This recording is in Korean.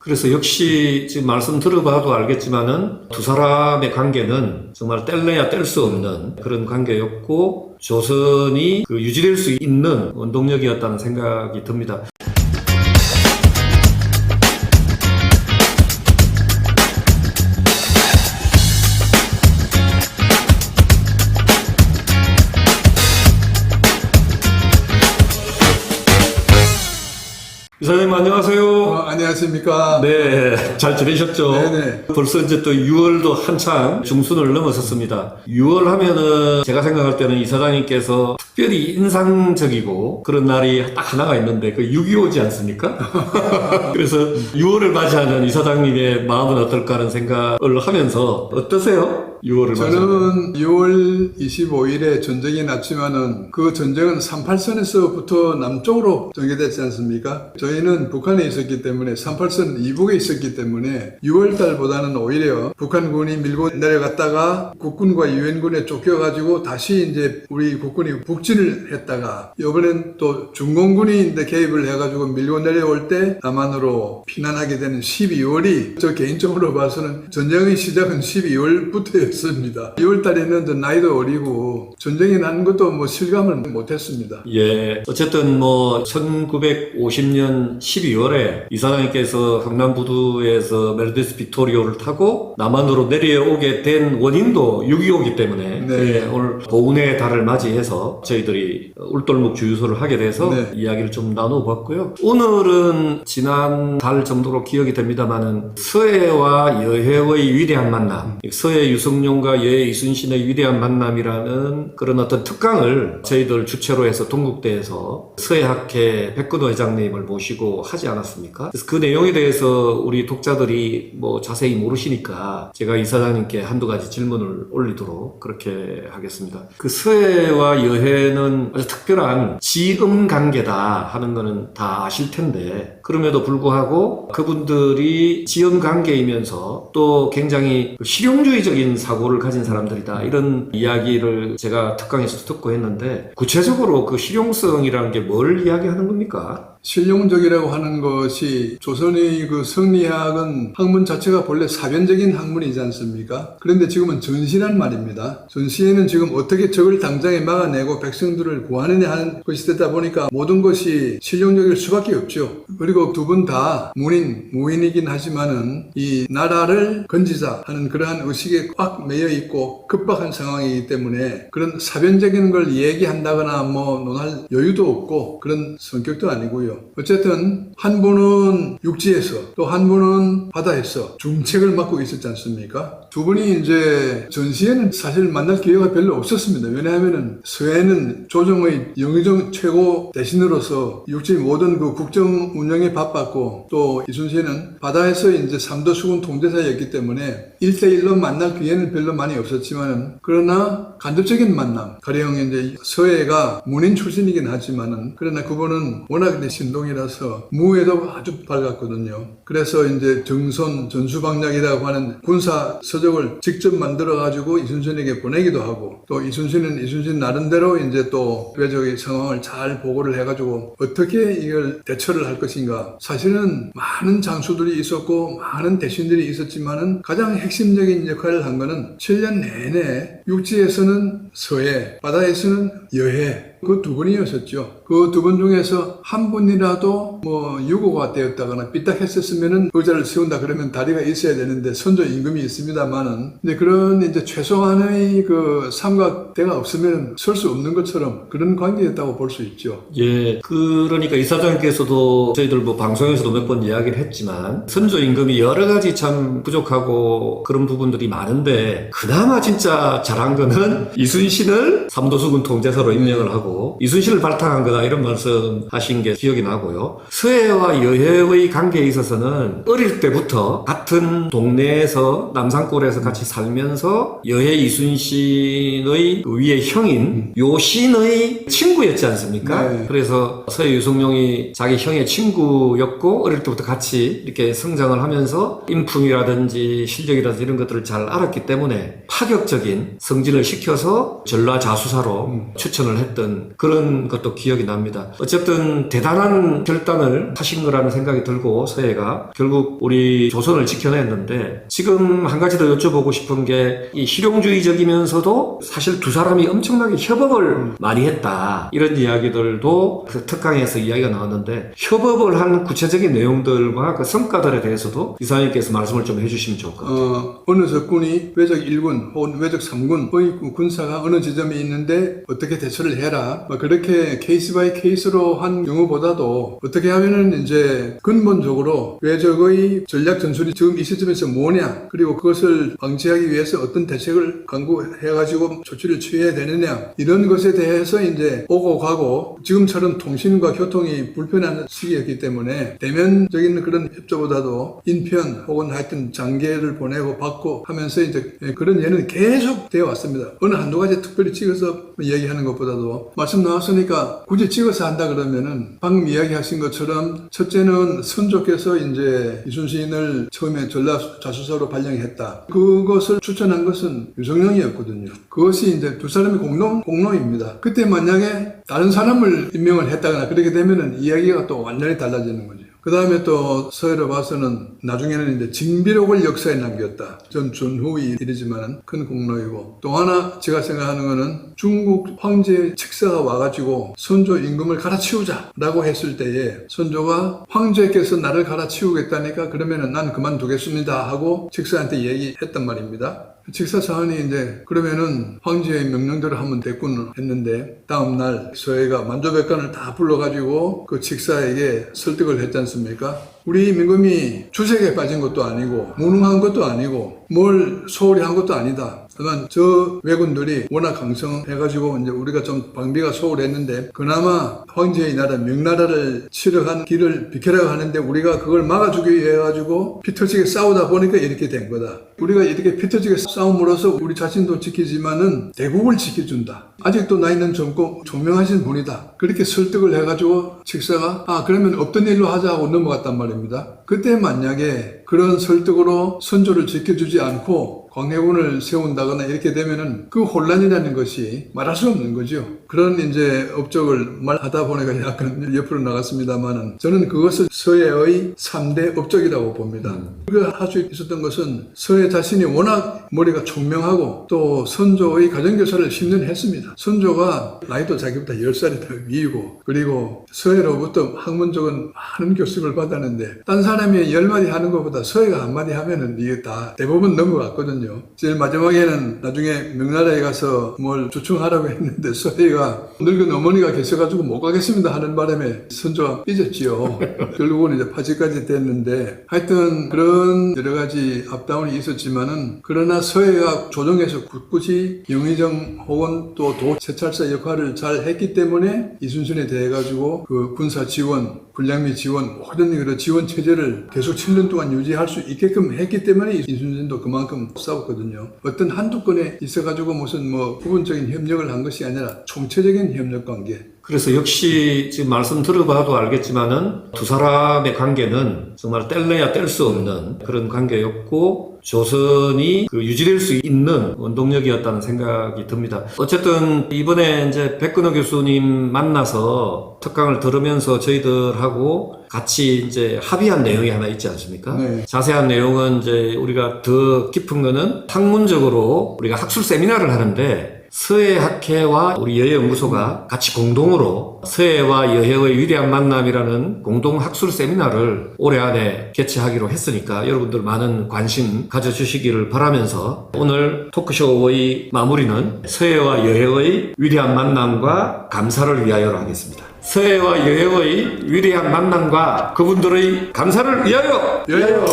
그래서 역시 지금 말씀 들어봐도 알겠지만은 두 사람의 관계는 정말 뗄래야 뗄 수 없는 그런 관계였고 조선이 유지될 수 있는 원동력이었다는 생각이 듭니다. 이사장님 안녕하세요. 안녕하십니까. 네, 잘 지내셨죠? 네네. 벌써 이제 또 6월도 한창 중순을 넘어섰습니다. 6월 하면은 제가 생각할 때는 이사장님께서 특별히 인상적이고 그런 날이 딱 하나가 있는데 그 6.25지 않습니까? 그래서 6월을 맞이하는 이사장님의 마음은 어떨까 하는 생각을 하면서 어떠세요? 6월을 맞이하는. 저는 6월 25일에 전쟁이 났지만은 그 전쟁은 38선에서부터 남쪽으로 전개됐지 않습니까? 저희는 북한에 있었기 때문에 38선 이북에 있었기 때문에 6월 달보다는 오히려 북한군이 밀고 내려갔다가 국군과 유엔군에 쫓겨가지고 다시 이제 우리 국군이 북진을 했다가 이번엔 또 중공군이 이제 개입을 해가지고 밀고 내려올 때 남한으로 피난하게 되는 12월이 저 개인적으로 봐서는 전쟁의 시작은 12월부터였습니다. 6월 달에는 나이도 어리고 전쟁이 난 것도 뭐 실감을 못했습니다. 예, 어쨌든 뭐 1950년 12월에 이사장님께서 강남부두에서 메르데스 빅토리오를 타고 남한으로 내려오게 된 원인도 6.25이기 때문에 네. 예, 오늘 보훈의 달을 맞이해서 저희들이 울돌목 주유소를 하게 돼서 네. 이야기를 좀 나눠봤고요. 오늘은 지난 달 정도로 기억이 됩니다만은 서해와 여해의 위대한 만남, 서해 유성룡과 여해 이순신의 위대한 만남이라는 그런 어떤 특강을 저희들 주최로 해서 동국대에서 서해학회 백근호 회장님을 모시고 하지 않았습니까? 그래서 그 내용에 대해서 우리 독자들이 뭐 자세히 모르시니까 제가 이사장님께 한두 가지 질문을 올리도록 그렇게 하겠습니다. 그 서해와 여해는 아주 특별한 지음 관계다 하는 거는 다 아실 텐데 그럼에도 불구하고 그분들이 지음 관계이면서 또 굉장히 실용주의적인 사고를 가진 사람들이다 이런 이야기를 제가 특강에서 듣고 했는데 구체적으로 그 실용성이라는 게 뭘 이야기하는 겁니까? 실용적이라고 하는 것이 조선의 그 성리학은 학문 자체가 본래 사변적인 학문이지 않습니까? 그런데 지금은 전시란 말입니다. 전시에는 지금 어떻게 적을 당장에 막아내고 백성들을 구하느냐 하는 것이 되다 보니까 모든 것이 실용적일 수밖에 없죠. 그리고 두 분 다 무인이긴 하지만은 이 나라를 건지자 하는 그러한 의식에 꽉 매여 있고 급박한 상황이기 때문에 그런 사변적인 걸 얘기한다거나 뭐 논할 여유도 없고 그런 성격도 아니고요. 어쨌든 한 분은 육지에서 또 한 분은 바다에서 중책을 맡고 있었지 않습니까? 두 분이 이제 전시에는 사실 만날 기회가 별로 없었습니다. 왜냐하면은 서해는 조정의 영의정 최고 대신으로서 육지 모든 그 국정 운영에 바빴고 또 이순신은 바다에서 이제 삼도수군 통제사였기 때문에 1대1로 만날 기회는 별로 많이 없었지만은 그러나 간접적인 만남, 가령 이제 서해가 문인 출신이긴 하지만은 그러나 그분은 워낙 신동이라서 무에도 아주 밝았거든요. 그래서 이제 정선 전수방략이라고 하는 군사 서적을 직접 만들어가지고 이순신에게 보내기도 하고 또 이순신은 이순신 나름대로 이제 또 외적의 상황을 잘 보고를 해가지고 어떻게 이걸 대처를 할 것인가. 사실은 많은 장수들이 있었고 많은 대신들이 있었지만은 가장 핵심적인 역할을 한 거는 7년 내내 육지에서는 서해, 바다에서는 여해 그 두 분이었었죠. 그 두 분 중에서 한 분이라도 뭐 유고가 되었다거나 삐딱했었으면은 의자를 세운다 그러면 다리가 있어야 되는데 선조 임금이 있습니다만은 근데 그런 이제 최소한의 그 삼각대가 없으면 설 수 없는 것처럼 그런 관계였다고 볼 수 있죠. 예, 그러니까 이사장님께서도 저희들 뭐 방송에서도 몇 번 이야기를 했지만 선조 임금이 여러 가지 참 부족하고 그런 부분들이 많은데 그나마 진짜 잘한 거는 이순신을 삼도수군 통제사로 임명을 하고 이순신을 발탁한 거다 이런 말씀 하신 게 기억이 나고요. 서해와 여해의 관계에 있어서는 어릴 때부터 같은 동네에서 남산골에서 같이 살면서 여해 이순신의 위의 형인 요신의 친구였지 않습니까? 네. 그래서 서해 유성룡이 자기 형의 친구였고 어릴 때부터 같이 이렇게 성장을 하면서 인품이라든지 실력이라든지 이런 것들을 잘 알았기 때문에 파격적인 성진을 시켜서 전라자수사로 추천을 했던 했던 그런 것도 기억이 납니다. 어쨌든 대단한 결단을 하신 거라는 생각이 들고 서해가 결국 우리 조선을 지켜냈는데 지금 한 가지 더 여쭤보고 싶은 게 이 실용주의적이면서도 사실 두 사람이 엄청나게 협업을 많이 했다 이런 이야기들도 그 특강에서 이야기가 나왔는데 협업을 한 구체적인 내용들과 그 성과들에 대해서도 이사님께서 말씀을 좀 해주시면 좋을 것 같아요. 어느 적군이 외적 1군 혹은 외적 3군의 군사가 어느 지점에 있는데 어떻게 대처를 해라. 그렇게 케이스 바이 케이스로 한 경우보다도 어떻게 하면은 이제 근본적으로 외적의 전략 전술이 지금 이 시점에서 뭐냐, 그리고 그것을 방지하기 위해서 어떤 대책을 강구해가지고 조치를 취해야 되느냐, 이런 것에 대해서 이제 오고 가고 지금처럼 통신과 교통이 불편한 시기였기 때문에 대면적인 그런 협조보다도 인편 혹은 하여튼 장계를 보내고 받고 하면서 이제 그런 예는 계속 되어 왔습니다. 어느 한두 가지 특별히 찍어서 얘기하는 것보다도 말씀 나왔으니까 굳이 찍어서 한다 그러면은 방금 이야기하신 것처럼 첫째는 선조께서 이제 이순신을 처음에 전라 자수서로 발령했다. 그것을 추천한 것은 유성룡이었거든요. 그것이 이제 두 사람의 공로입니다. 그때 만약에 다른 사람을 임명을 했다거나 그렇게 되면은 이야기가 또 완전히 달라지는 거죠. 그 다음에 또 서해로 봐서는 나중에는 이제 징비록을 역사에 남겼다. 전 전후의 일이지만 큰 공로이고, 또 하나 제가 생각하는 거는 중국 황제 칙사가 와가지고 선조 임금을 갈아치우자라고 했을 때에 선조가 황제께서 나를 갈아치우겠다니까 그러면은 난 그만두겠습니다 하고 칙사한테 얘기했단 말입니다. 직사 사안이 이제 그러면은 황제의 명령대로 하면 됐군 했는데 다음날 서해가 만조백관을 다 불러가지고 그 직사에게 설득을 했지 않습니까? 우리 임금이 주색에 빠진 것도 아니고 무능한 것도 아니고 뭘 소홀히 한 것도 아니다. 다만 저 왜군들이 워낙 강성해가지고 이제 우리가 좀 방비가 소홀했는데 그나마 황제의 나라 명나라를 치러간 길을 비켜라고 하는데 우리가 그걸 막아주기 위해 가지고 피터지게 싸우다 보니까 이렇게 된 거다. 우리가 이렇게 피터지게 싸움으로써 우리 자신도 지키지만은 대국을 지켜준다. 아직도 나 있는 젊고 총명하신 분이다. 그렇게 설득을 해가지고 직사가 그러면 없던 일로 하자 하고 넘어갔단 말입니다. 그때 만약에 그런 설득으로 선조를 지켜주지 않고 광해군을 세운다거나 이렇게 되면은 그 혼란이라는 것이 말할 수 없는 거죠. 그런 이제 업적을 말하다 보니까 약간 옆으로 나갔습니다만은 저는 그것을 서해의 3대 업적이라고 봅니다. 그걸 할 수 있었던 것은 서해 자신이 워낙 머리가 총명하고 또 선조의 가정교사를 10년 했습니다. 선조가 나이도 자기보다 10살이 더 위이고 그리고 서해로부터 학문적인 많은 교습을 받았는데 딴 사람이 10마디 하는 것보다 서해가 한마디 하면은 이게 다 대부분 넘어갔거든요. 제일 마지막에는 나중에 명나라에 가서 뭘 주충하라고 했는데 서해가 늙은 어머니가 계셔가지고 못 가겠습니다 하는 바람에 선조가 삐졌지요. 결국은 이제 파지까지 됐는데 하여튼 그런 여러 가지 업다운이 있었지만은 그러나 서해가 조정에서 굳굳이 영의정 혹은 또 도세찰사 역할을 잘 했기 때문에 이순신에 대해 가지고 그 군사 지원, 불량미 지원, 모든 그런 지원 체제를 계속 7년 동안 유지할 수 있게끔 했기 때문에 이순신도 그만큼 싸웠거든요. 어떤 한두 건에 있어가지고 무슨 부분적인 협력을 한 것이 아니라 총체적인 협력 관계. 그래서 역시 지금 말씀 들어봐도 알겠지만은 두 사람의 관계는 정말 뗄래야 뗄 수 없는 그런 관계였고 조선이 유지될 수 있는 원동력이었다는 생각이 듭니다. 어쨌든 이번에 이제 백근호 교수님 만나서 특강을 들으면서 저희들하고 같이 이제 합의한 내용이 하나 있지 않습니까? 네. 자세한 내용은 이제 우리가 더 깊은 거는 학문적으로 우리가 학술 세미나를 하는데 서해학회와 우리 여해연구소가 같이 공동으로 서해와 여해의 위대한 만남이라는 공동 학술 세미나를 올해 안에 개최하기로 했으니까 여러분들 많은 관심 가져주시기를 바라면서 오늘 토크쇼의 마무리는 서해와 여해의 위대한 만남과 감사를 위하여로 하겠습니다. 서해와 여해의 위대한 만남과 그분들의 감사를 위하여! 여여!